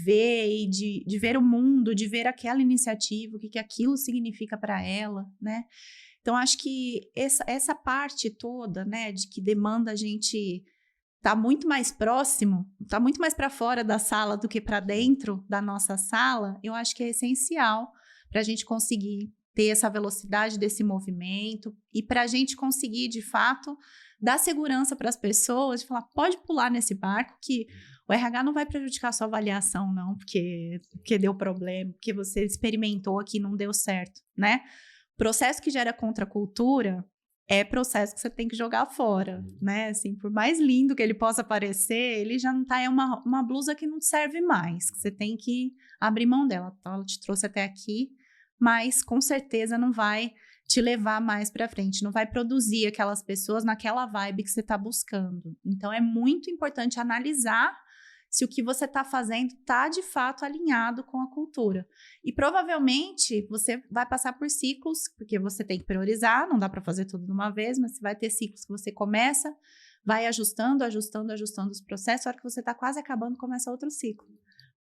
ver e de ver o mundo, de ver aquela iniciativa, o que aquilo significa para ela, né? Então, acho que essa parte toda, né, de que demanda a gente tá muito mais próximo, tá muito mais para fora da sala do que para dentro da nossa sala, eu acho que é essencial para a gente conseguir ter essa velocidade desse movimento e para a gente conseguir, de fato, dar segurança para as pessoas, de falar, pode pular nesse barco que o RH não vai prejudicar a sua avaliação, não, porque deu problema, porque você experimentou aqui e não deu certo, né? Processo que gera contracultura é processo que você tem que jogar fora, né? Assim, por mais lindo que ele possa parecer, ele já não tá, é uma blusa que não serve mais, que você tem que abrir mão dela. Então, ela te trouxe até aqui, mas com certeza não vai te levar mais para frente, não vai produzir aquelas pessoas naquela vibe que você está buscando. Então, é muito importante analisar se o que você está fazendo está, de fato, alinhado com a cultura. E, provavelmente, você vai passar por ciclos, porque você tem que priorizar, não dá para fazer tudo de uma vez, mas você vai ter ciclos que você começa, vai ajustando os processos, a hora que você está quase acabando, começa outro ciclo.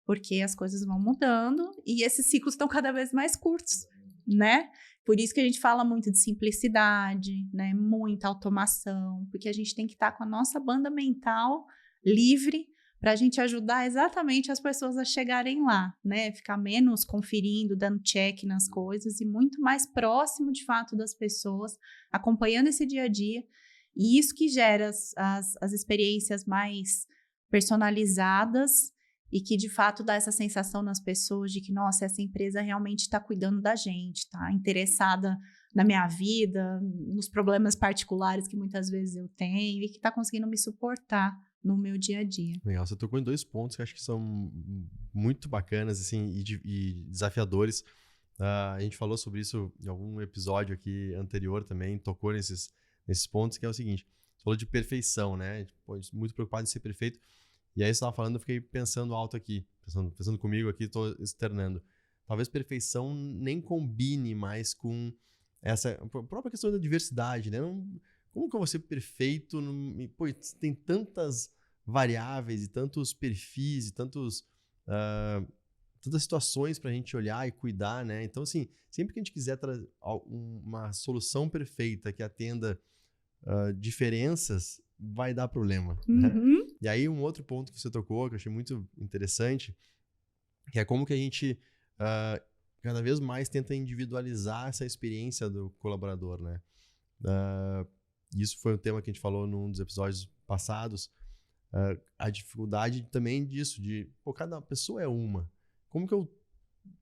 Porque as coisas vão mudando e esses ciclos estão cada vez mais curtos, né? Por isso que a gente fala muito de simplicidade, né? Muita automação, porque a gente tem que estar com a nossa banda mental livre para a gente ajudar exatamente as pessoas a chegarem lá, né? Ficar menos conferindo, dando check nas coisas e muito mais próximo, de fato, das pessoas, acompanhando esse dia a dia. E isso que gera as experiências mais personalizadas e que, de fato, dá essa sensação nas pessoas de que, nossa, essa empresa realmente está cuidando da gente, está interessada na minha vida, nos problemas particulares que muitas vezes eu tenho e que está conseguindo me suportar no meu dia a dia. Legal, você tocou em 2 pontos que eu acho que são muito bacanas assim, e desafiadores. A gente falou sobre isso em algum episódio aqui anterior também, tocou nesses pontos, que é o seguinte, você falou de perfeição, né? Muito preocupado em ser perfeito. E aí você estava falando, eu fiquei pensando alto aqui, pensando comigo aqui, estou externando. Talvez perfeição nem combine mais com essa própria questão da diversidade, né? Como que eu vou ser perfeito? Pô, tem tantas variáveis e tantos perfis e tantas situações para a gente olhar e cuidar, né? Então, assim, sempre que a gente quiser trazer uma solução perfeita que atenda diferenças, vai dar problema. Uhum. Né? E aí, um outro ponto que você tocou, que eu achei muito interessante, que é como que a gente cada vez mais tenta individualizar essa experiência do colaborador, né? Isso foi um tema que a gente falou num dos episódios passados, a dificuldade também disso, cada pessoa é uma. Como que eu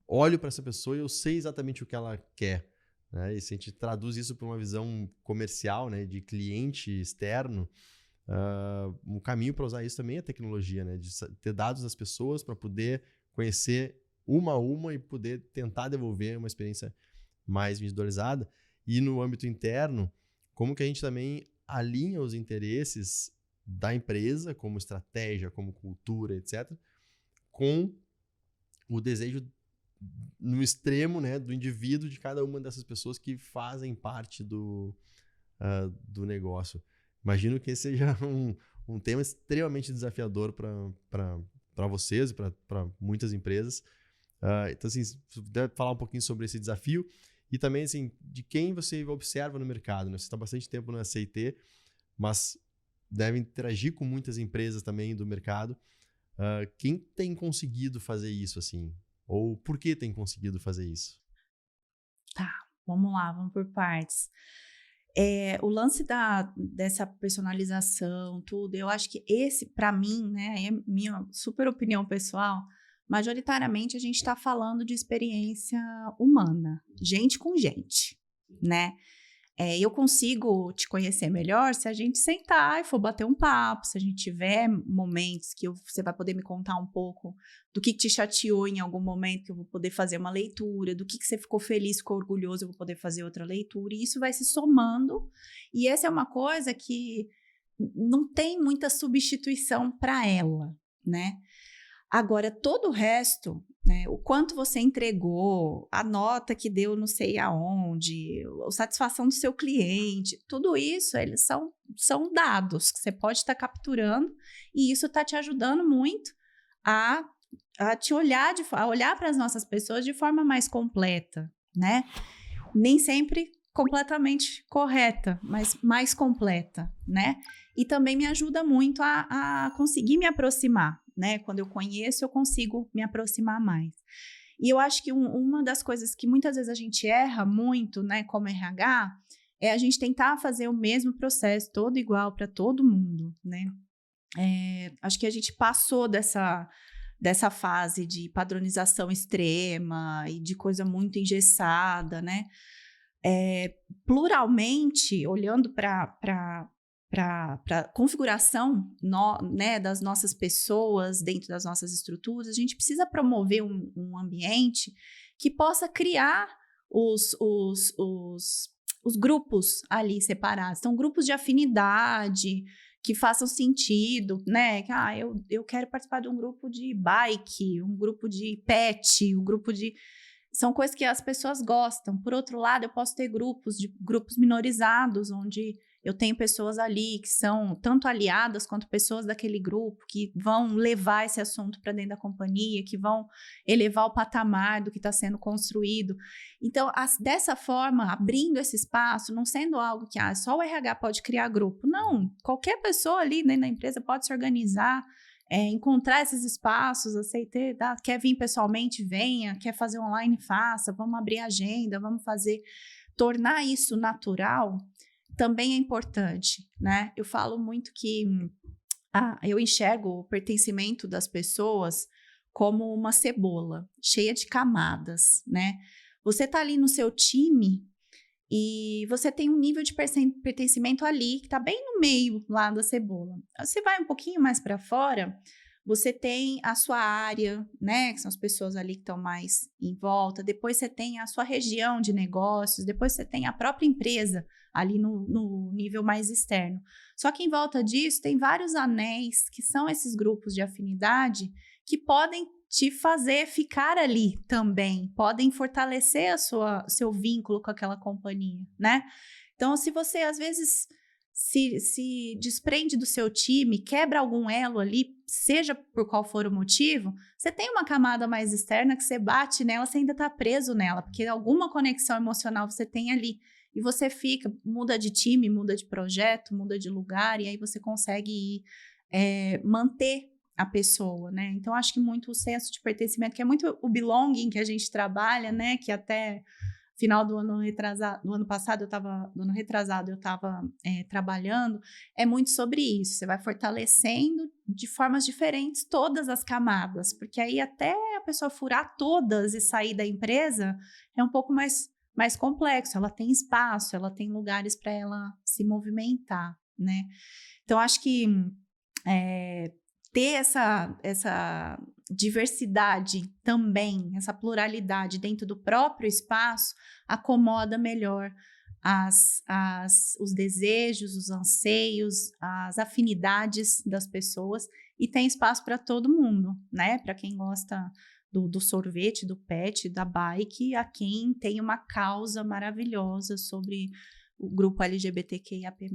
olho para essa pessoa e eu sei exatamente o que ela quer? Né? E se a gente traduz isso para uma visão comercial, né, de cliente externo, um caminho para usar isso também é a tecnologia, né? De ter dados das pessoas para poder conhecer uma a uma e poder tentar devolver uma experiência mais individualizada. E no âmbito interno, como que a gente também alinha os interesses da empresa, como estratégia, como cultura, etc., com o desejo no extremo, né, do indivíduo, de cada uma dessas pessoas que fazem parte do negócio. Imagino que esse seja um tema extremamente desafiador para vocês e para muitas empresas. Então, assim, se puder falar um pouquinho sobre esse desafio e também, assim, de quem você observa no mercado, né? Você está há bastante tempo no SIT, mas deve interagir com muitas empresas também do mercado. Quem tem conseguido fazer isso, assim? Ou por que tem conseguido fazer isso? Tá, vamos lá, vamos por partes. O lance dessa personalização, tudo, eu acho que esse, para mim, né, é minha super opinião pessoal, majoritariamente a gente está falando de experiência humana, gente com gente, né? Eu consigo te conhecer melhor se a gente sentar e for bater um papo, se a gente tiver momentos que você vai poder me contar um pouco do que te chateou em algum momento, que eu vou poder fazer uma leitura, do que você ficou feliz, ficou orgulhoso, eu vou poder fazer outra leitura, e isso vai se somando, e essa é uma coisa que não tem muita substituição para ela, né? Agora, todo o resto, né, o quanto você entregou, a nota que deu não sei aonde, a satisfação do seu cliente, tudo isso, eles são dados que você pode estar capturando e isso está te ajudando muito a te olhar, a olhar para as nossas pessoas de forma mais completa, né? Nem sempre completamente correta, mas mais completa, né? E também me ajuda muito a conseguir me aproximar, né? Quando eu conheço, eu consigo me aproximar mais. E eu acho que uma das coisas que muitas vezes a gente erra muito, né, como RH, é a gente tentar fazer o mesmo processo todo igual para todo mundo, né? Acho que a gente passou dessa fase de padronização extrema e de coisa muito engessada, né? Pluralmente, olhando para a configuração né, das nossas pessoas dentro das nossas estruturas, a gente precisa promover um ambiente que possa criar os grupos ali separados. Então, grupos de afinidade que façam sentido, né? Eu quero participar de um grupo de bike, um grupo de pet, um grupo de... São coisas que as pessoas gostam. Por outro lado, eu posso ter grupos minorizados, onde eu tenho pessoas ali que são tanto aliadas quanto pessoas daquele grupo, que vão levar esse assunto para dentro da companhia, que vão elevar o patamar do que está sendo construído. Então, dessa forma, abrindo esse espaço, não sendo algo que só o RH pode criar grupo. Não, qualquer pessoa ali dentro da empresa pode se organizar, encontrar esses espaços, aceitar, quer vir pessoalmente, venha, quer fazer online, faça, vamos abrir agenda, vamos fazer, tornar isso natural também é importante, né? Eu falo muito que eu enxergo o pertencimento das pessoas como uma cebola, cheia de camadas, né? Você tá ali no seu time e você tem um nível de pertencimento ali, que está bem no meio lá da cebola. Você vai um pouquinho mais para fora, você tem a sua área, né? Que são as pessoas ali que estão mais em volta. Depois você tem a sua região de negócios. Depois você tem a própria empresa ali no nível mais externo. Só que em volta disso tem vários anéis, que são esses grupos de afinidade, que podem te fazer ficar ali também, podem fortalecer seu vínculo com aquela companhia, né? Então, se você, às vezes, se desprende do seu time, quebra algum elo ali, seja por qual for o motivo, você tem uma camada mais externa que você bate nela, você ainda está preso nela, porque alguma conexão emocional você tem ali, e você muda de time, muda de projeto, muda de lugar, e aí você consegue manter a pessoa, né? Então, acho que muito o senso de pertencimento, que é muito o belonging que a gente trabalha, né? Que até final do ano retrasado, do ano passado, do ano retrasado, eu estava trabalhando, é muito sobre isso. Você vai fortalecendo de formas diferentes todas as camadas, porque aí até a pessoa furar todas e sair da empresa é um pouco mais complexo. Ela tem espaço, ela tem lugares para ela se movimentar, né? Então, acho que ter essa diversidade também, essa pluralidade dentro do próprio espaço, acomoda melhor os desejos, os anseios, as afinidades das pessoas, e tem espaço para todo mundo, né? Para quem gosta do sorvete, do pet, da bike, a quem tem uma causa maravilhosa sobre o grupo LGBTQIAP+,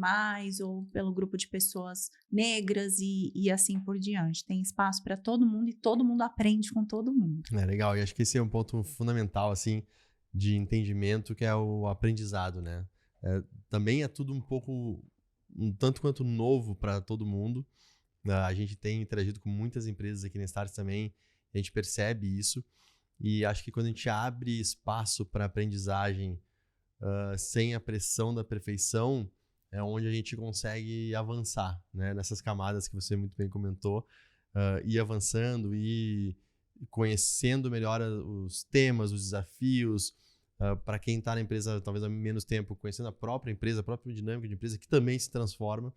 ou pelo grupo de pessoas negras e assim por diante. Tem espaço para todo mundo e todo mundo aprende com todo mundo. Legal, e acho que esse é um ponto fundamental, assim, de entendimento, que é o aprendizado, né? Também é tudo um tanto quanto novo para todo mundo. A gente tem interagido com muitas empresas aqui na Stars também, a gente percebe isso, e acho que quando a gente abre espaço para aprendizagem sem a pressão da perfeição, é onde a gente consegue avançar, né? Nessas camadas que você muito bem comentou, ir avançando e conhecendo melhor os temas, os desafios, para quem está na empresa talvez há menos tempo, conhecendo a própria empresa, a própria dinâmica de empresa, que também se transforma.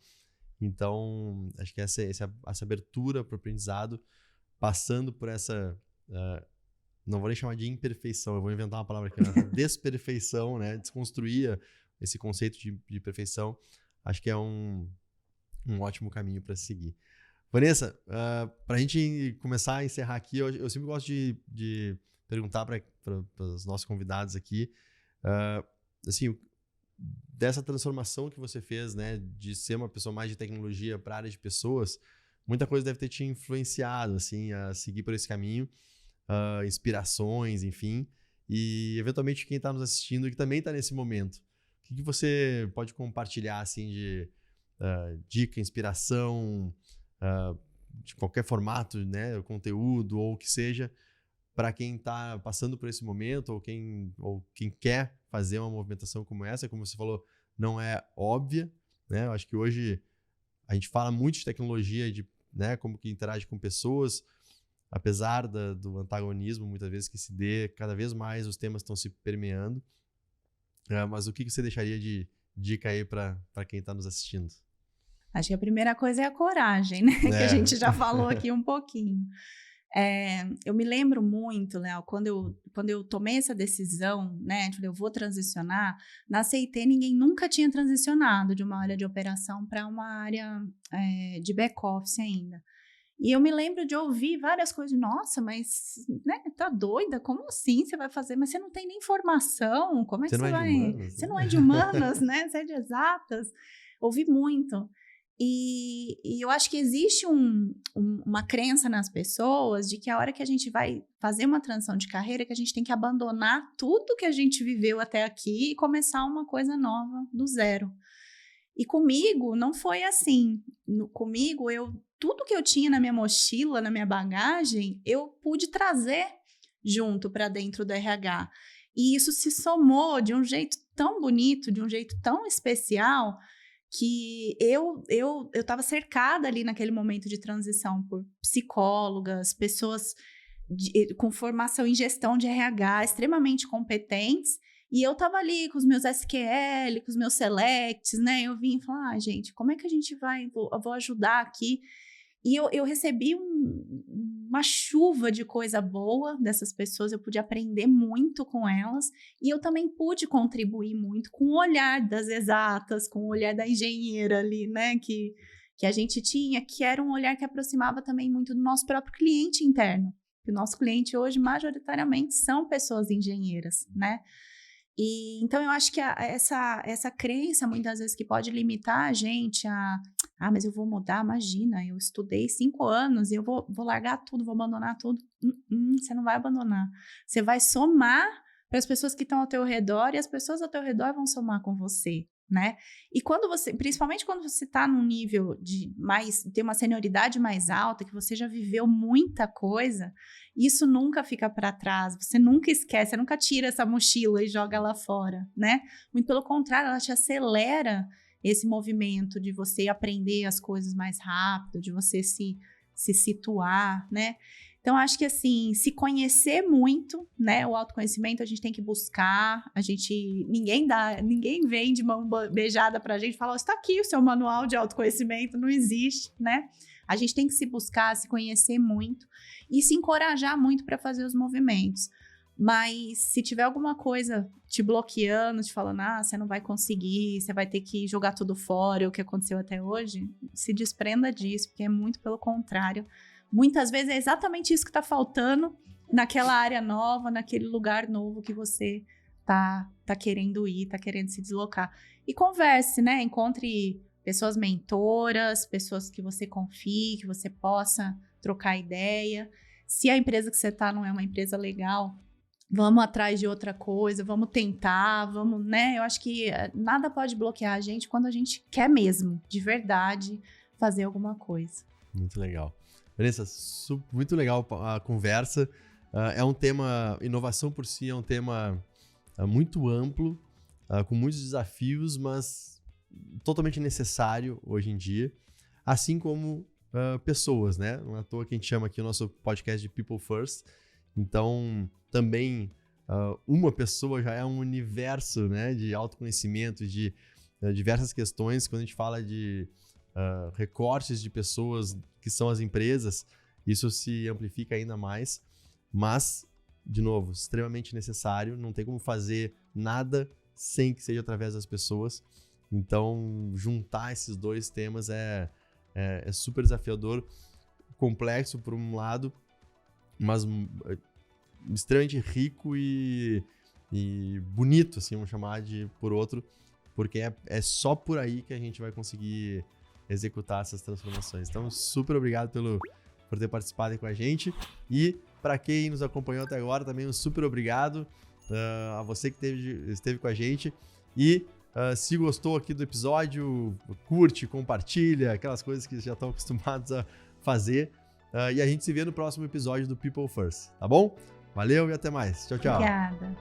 Então, acho que essa abertura para o aprendizado, passando por essa... não vou nem chamar de imperfeição, eu vou inventar uma palavra aqui, né? Desperfeição, né? Desconstruir esse conceito de perfeição, acho que é um ótimo caminho para seguir. Vanessa, para a gente começar a encerrar aqui, eu sempre gosto de perguntar para os nossos convidados aqui, assim, dessa transformação que você fez, né, de ser uma pessoa mais de tecnologia para a área de pessoas, muita coisa deve ter te influenciado, assim, a seguir por esse caminho, inspirações, enfim, e eventualmente quem está nos assistindo que também está nesse momento, o que você pode compartilhar, assim, de dica, inspiração, de qualquer formato, né, conteúdo ou o que seja, para quem está passando por esse momento ou quem quer fazer uma movimentação como essa, como você falou, não é óbvia, né? Eu acho que hoje a gente fala muito de tecnologia, de, né, como que interage com pessoas, apesar do antagonismo muitas vezes que se dê, cada vez mais os temas estão se permeando. Mas o que você deixaria de dica aí para quem está nos assistindo? Acho que a primeira coisa é a coragem, né? Que a gente já falou aqui um pouquinho. Eu me lembro muito, Léo, quando eu tomei essa decisão, né? Eu falei, eu vou transicionar. Na CIT, ninguém nunca tinha transicionado de uma área de operação para uma área de back-office ainda. E eu me lembro de ouvir várias coisas. Nossa, mas né, tá doida? Como assim você vai fazer? Mas você não tem nem formação. Como é que você vai? Humanas, Você né? não é de humanas, né? Você é de exatas. Ouvi muito. E eu acho que existe uma crença nas pessoas de que a hora que a gente vai fazer uma transição de carreira, que a gente tem que abandonar tudo que a gente viveu até aqui e começar uma coisa nova do zero. E comigo não foi assim. Comigo, tudo que eu tinha na minha mochila, na minha bagagem, eu pude trazer junto para dentro do RH. E isso se somou de um jeito tão bonito, de um jeito tão especial, que eu estava cercada ali naquele momento de transição por psicólogas, pessoas com formação em gestão de RH extremamente competentes, e eu estava ali com os meus SQL, com os meus selects, né? Eu vim e falei, gente, como é que a gente vai? Eu vou ajudar aqui. E eu recebi uma chuva de coisa boa dessas pessoas, eu pude aprender muito com elas, e eu também pude contribuir muito com o olhar das exatas, com o olhar da engenheira ali, né, que a gente tinha, que era um olhar que aproximava também muito do nosso próprio cliente interno. O nosso cliente hoje, majoritariamente, são pessoas engenheiras, né? E, então, eu acho que essa crença, muitas vezes, que pode limitar a gente mas eu vou mudar, imagina, eu estudei 5 anos e eu vou largar tudo, vou abandonar tudo. Você não vai abandonar. Você vai somar para as pessoas que estão ao teu redor e as pessoas ao teu redor vão somar com você, né? E principalmente quando você está num nível tem uma senioridade mais alta, que você já viveu muita coisa, isso nunca fica para trás, você nunca esquece, você nunca tira essa mochila e joga lá fora, né? Muito pelo contrário, ela te acelera esse movimento de você aprender as coisas mais rápido, de você se situar, né? Então, acho que, assim, se conhecer muito, né? O autoconhecimento a gente tem que buscar, ninguém vem de mão beijada pra gente e fala, está aqui o seu manual de autoconhecimento, não existe, né? A gente tem que se buscar, se conhecer muito e se encorajar muito para fazer os movimentos. Mas se tiver alguma coisa te bloqueando, te falando, você não vai conseguir, você vai ter que jogar tudo fora, o que aconteceu até hoje, se desprenda disso, porque é muito pelo contrário. Muitas vezes é exatamente isso que está faltando naquela área nova, naquele lugar novo que você tá querendo ir, tá querendo se deslocar. E converse, né? Encontre pessoas mentoras, pessoas que você confie, que você possa trocar ideia. Se a empresa que você está não é uma empresa legal, vamos atrás de outra coisa, vamos tentar, vamos, né? Eu acho que nada pode bloquear a gente quando a gente quer mesmo, de verdade, fazer alguma coisa. Muito legal. Vanessa, muito legal a conversa. É um tema, inovação por si é um tema muito amplo, com muitos desafios, mas totalmente necessário hoje em dia, assim como pessoas, né? Não é à toa que a gente chama aqui o nosso podcast de People First. Então, também uma pessoa já é um universo, né, de autoconhecimento, de diversas questões. Quando a gente fala de recortes de pessoas que são as empresas, isso se amplifica ainda mais. Mas, de novo, extremamente necessário. Não tem como fazer nada sem que seja através das pessoas. Então, juntar esses dois temas é é super desafiador, complexo por um lado, mas extremamente rico e bonito, assim, vamos chamar por outro, porque é só por aí que a gente vai conseguir executar essas transformações. Então, super obrigado por ter participado aí com a gente. E para quem nos acompanhou até agora, também um super obrigado a você que esteve com a gente. E se gostou aqui do episódio, curte, compartilha, aquelas coisas que já estão acostumados a fazer. E a gente se vê no próximo episódio do People First, tá bom? Valeu e até mais. Tchau, tchau. Obrigada.